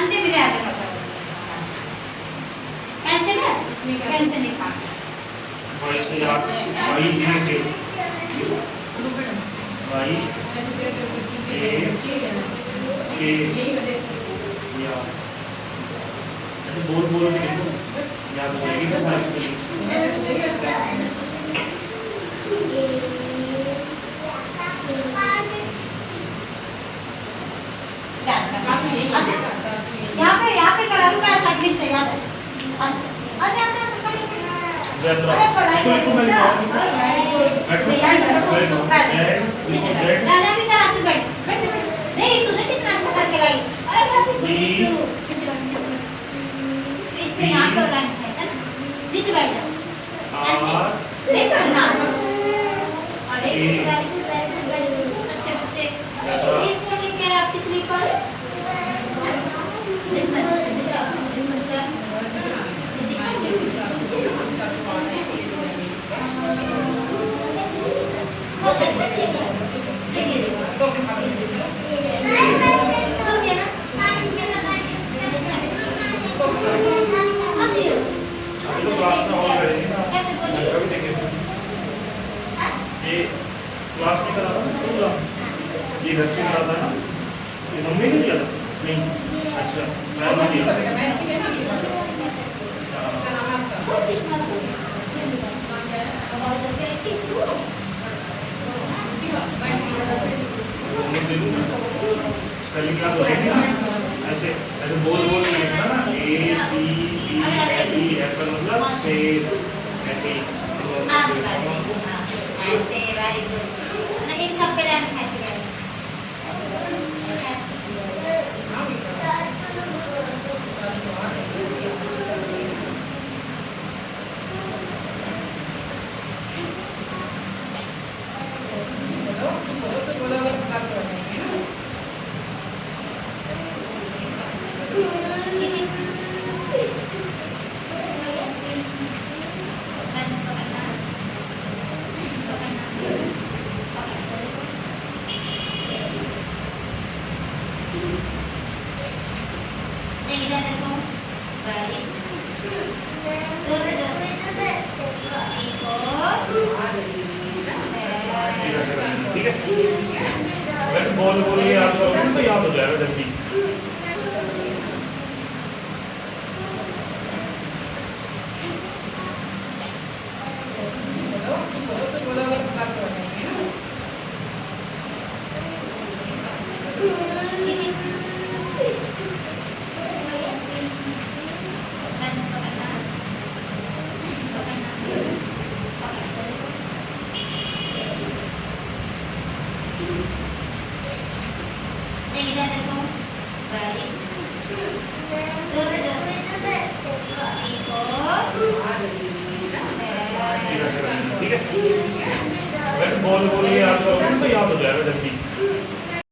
अंतिम याद करो। पेंसिल है, पेंसिल लिखा। भाई से याद भाई जी के भाई के या ऐसे बोल बोल के देखो याद हो जाएगी बस आज के लिए। यहाँ पे करा लूँगा आज दिन से याद है। अरे पढ़ाई गाना भी करा तू बैठ नहीं सुने कितना अच्छा करके लाई। अरे इसमें यहाँ पे लाइन है ना नीचे बैठ जा देख करना। अरे वेरी गुड अच्छे बच्चे। ये कौन है क्या आपकी स्लीपर? क्लास में करा था स्कूल का ये घर से करा था ना ये मम्मी ने दिया था नहीं अच्छा मैं नहीं दिया स्पेलिंग क्लास हो रही ना ऐसे ऐसे बोल बोल के लिखना ना ए बी ई एप्पल मतलब से ऐसे ऐसे वेरी गुड ना इन सब पे रैंक है। ठीक है वैसे बोल बोल के याद करोगे तो याद हो जाएगा जल्दी। इधर देखो वेरी ठीक है वैसे बोल बोल के याद करोगे तो याद हो जाएगा जल्दी।